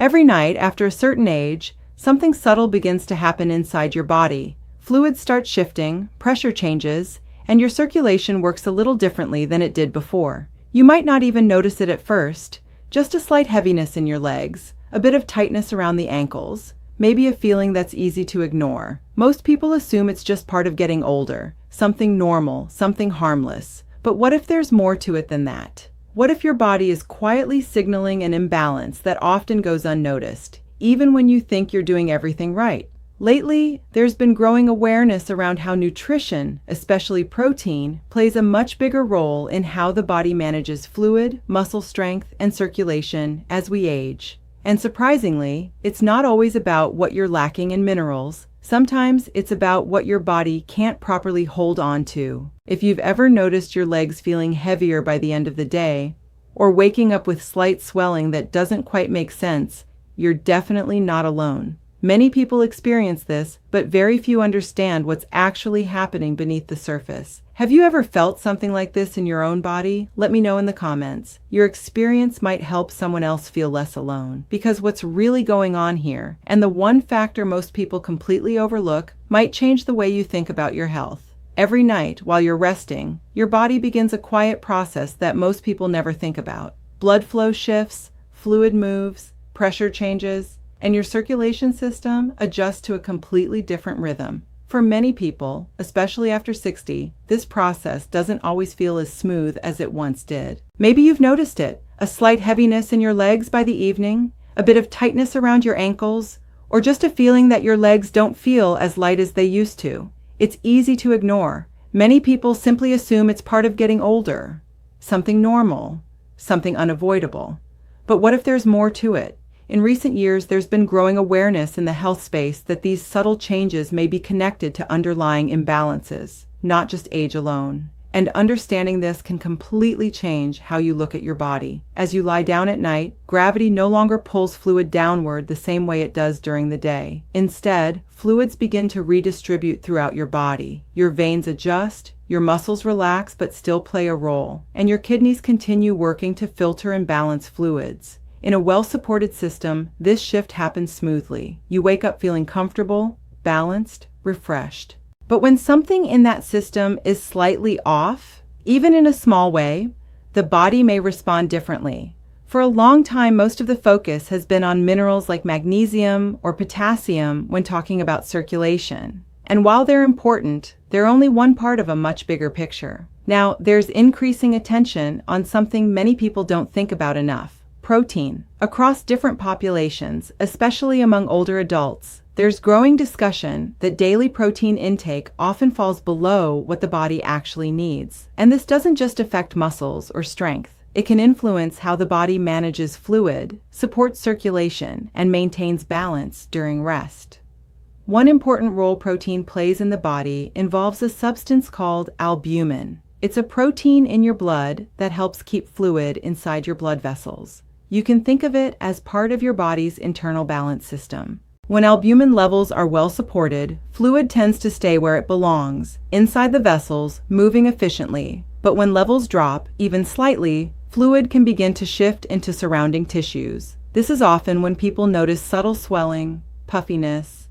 Every night, after a certain age, something subtle begins to happen inside your body. Fluids start shifting, pressure changes, and your circulation works a little differently than it did before. You might not even notice it at first, just a slight heaviness in your legs, a bit of tightness around the ankles, maybe a feeling that's easy to ignore. Most people assume it's just part of getting older, something normal, something harmless. But what if there's more to it than that? What if your body is quietly signaling an imbalance that often goes unnoticed, even when you think you're doing everything right? Lately, there's been growing awareness around how nutrition, especially protein, plays a much bigger role in how the body manages fluid, muscle strength, and circulation as we age. And surprisingly, it's not always about what you're lacking in minerals. Sometimes it's about what your body can't properly hold on to. If you've ever noticed your legs feeling heavier by the end of the day, or waking up with slight swelling that doesn't quite make sense, you're definitely not alone. Many people experience this, but very few understand what's actually happening beneath the surface. Have you ever felt something like this in your own body? Let me know in the comments. Your experience might help someone else feel less alone, because what's really going on here, and the one factor most people completely overlook, might change the way you think about your health. Every night, while you're resting, your body begins a quiet process that most people never think about. Blood flow shifts, fluid moves, pressure changes, and your circulation system adjusts to a completely different rhythm. For many people, especially after 60, this process doesn't always feel as smooth as it once did. Maybe you've noticed it, a slight heaviness in your legs by the evening, a bit of tightness around your ankles, or just a feeling that your legs don't feel as light as they used to. It's easy to ignore. Many people simply assume it's part of getting older, something normal, something unavoidable. But what if there's more to it? In recent years, there's been growing awareness in the health space that these subtle changes may be connected to underlying imbalances, not just age alone. And understanding this can completely change how you look at your body. As you lie down at night, gravity no longer pulls fluid downward the same way it does during the day. Instead, fluids begin to redistribute throughout your body. Your veins adjust, your muscles relax but still play a role, and your kidneys continue working to filter and balance fluids. In a well-supported system, this shift happens smoothly. You wake up feeling comfortable, balanced, refreshed. But when something in that system is slightly off, even in a small way, the body may respond differently. For a long time, most of the focus has been on minerals like magnesium or potassium when talking about circulation. And while they're important, they're only one part of a much bigger picture. Now, there's increasing attention on something many people don't think about enough: protein. Across different populations, especially among older adults, there's growing discussion that daily protein intake often falls below what the body actually needs. And this doesn't just affect muscles or strength. It can influence how the body manages fluid, supports circulation, and maintains balance during rest. One important role protein plays in the body involves a substance called albumin. It's a protein in your blood that helps keep fluid inside your blood vessels. You can think of it as part of your body's internal balance system. When albumin levels are well supported, fluid tends to stay where it belongs, inside the vessels, moving efficiently. But when levels drop, even slightly, fluid can begin to shift into surrounding tissues. This is often when people notice subtle swelling, puffiness,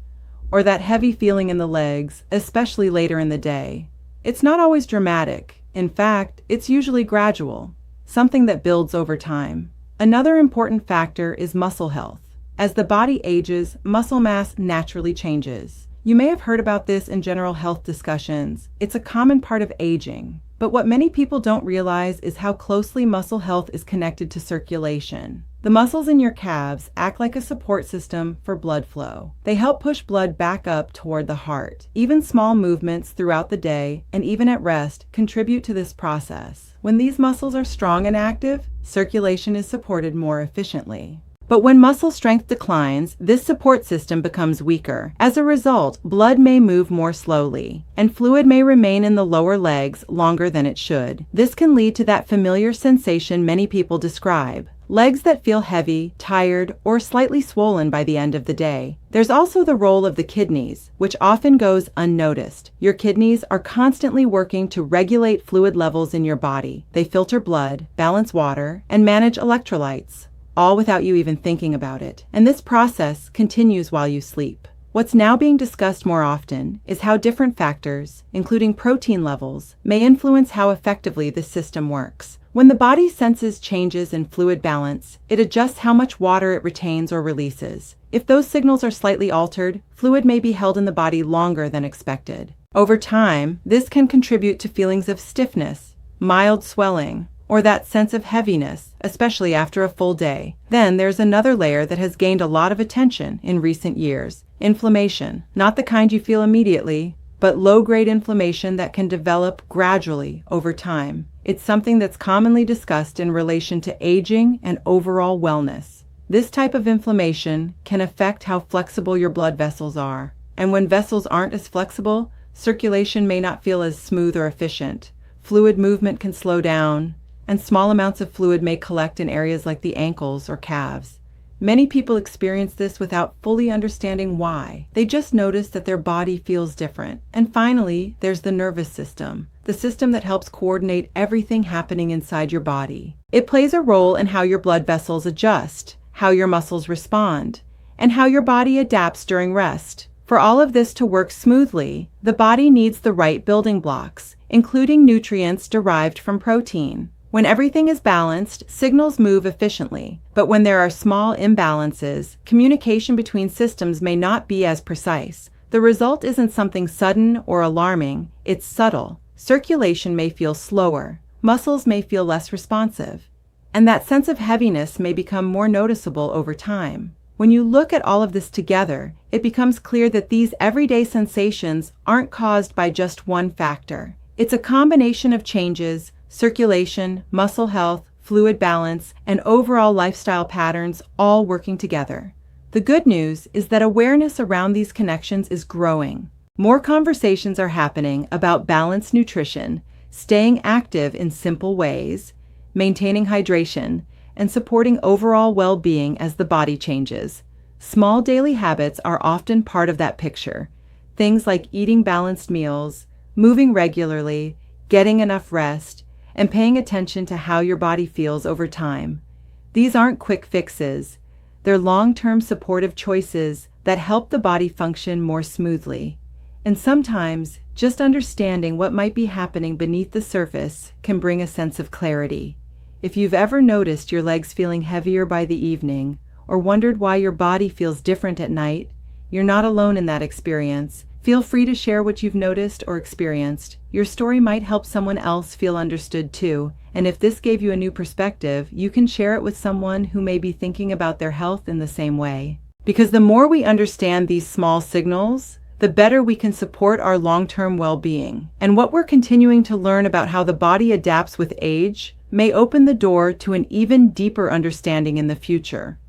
or that heavy feeling in the legs, especially later in the day. It's not always dramatic. In fact, it's usually gradual, something that builds over time. Another important factor is muscle health. As the body ages, muscle mass naturally changes. You may have heard about this in general health discussions. It's a common part of aging. But what many people don't realize is how closely muscle health is connected to circulation. The muscles in your calves act like a support system for blood flow. They help push blood back up toward the heart. Even small movements throughout the day, and even at rest, contribute to this process. When these muscles are strong and active, circulation is supported more efficiently. But when muscle strength declines, this support system becomes weaker. As a result, blood may move more slowly, and fluid may remain in the lower legs longer than it should. This can lead to that familiar sensation many people describe: legs that feel heavy, tired, or slightly swollen by the end of the day. There's also the role of the kidneys, which often goes unnoticed. Your kidneys are constantly working to regulate fluid levels in your body. They filter blood, balance water, and manage electrolytes. all without you even thinking about it. And this process continues while you sleep. What's now being discussed more often is how different factors, including protein levels, may influence how effectively this system works. When the body senses changes in fluid balance, it adjusts how much water it retains or releases. If those signals are slightly altered, fluid may be held in the body longer than expected. Over time, this can contribute to feelings of stiffness, mild swelling, or that sense of heaviness, especially after a full day. Then there's another layer that has gained a lot of attention in recent years: inflammation. Not the kind you feel immediately, but low-grade inflammation that can develop gradually over time. It's something that's commonly discussed in relation to aging and overall wellness. This type of inflammation can affect how flexible your blood vessels are. And when vessels aren't as flexible, circulation may not feel as smooth or efficient. Fluid movement can slow down, and small amounts of fluid may collect in areas like the ankles or calves. Many people experience this without fully understanding why. They just notice that their body feels different. And finally, there's the nervous system, the system that helps coordinate everything happening inside your body. It plays a role in how your blood vessels adjust, how your muscles respond, and how your body adapts during rest. For all of this to work smoothly, the body needs the right building blocks, including nutrients derived from protein. When everything is balanced, signals move efficiently. But when there are small imbalances, communication between systems may not be as precise. The result isn't something sudden or alarming, it's subtle. Circulation may feel slower, muscles may feel less responsive, and that sense of heaviness may become more noticeable over time. When you look at all of this together, it becomes clear that these everyday sensations aren't caused by just one factor. It's a combination of changes: circulation, muscle health, fluid balance, and overall lifestyle patterns all working together. The good news is that awareness around these connections is growing. More conversations are happening about balanced nutrition, staying active in simple ways, maintaining hydration, and supporting overall well-being as the body changes. Small daily habits are often part of that picture. Things like eating balanced meals, moving regularly, getting enough rest, and paying attention to how your body feels over time. These aren't quick fixes. They're long-term supportive choices that help the body function more smoothly. And sometimes, just understanding what might be happening beneath the surface can bring a sense of clarity. If you've ever noticed your legs feeling heavier by the evening, or wondered why your body feels different at night, you're not alone in that experience. Feel free to share what you've noticed or experienced. Your story might help someone else feel understood too. And if this gave you a new perspective, you can share it with someone who may be thinking about their health in the same way. Because the more we understand these small signals, the better we can support our long-term well-being. And what we're continuing to learn about how the body adapts with age may open the door to an even deeper understanding in the future.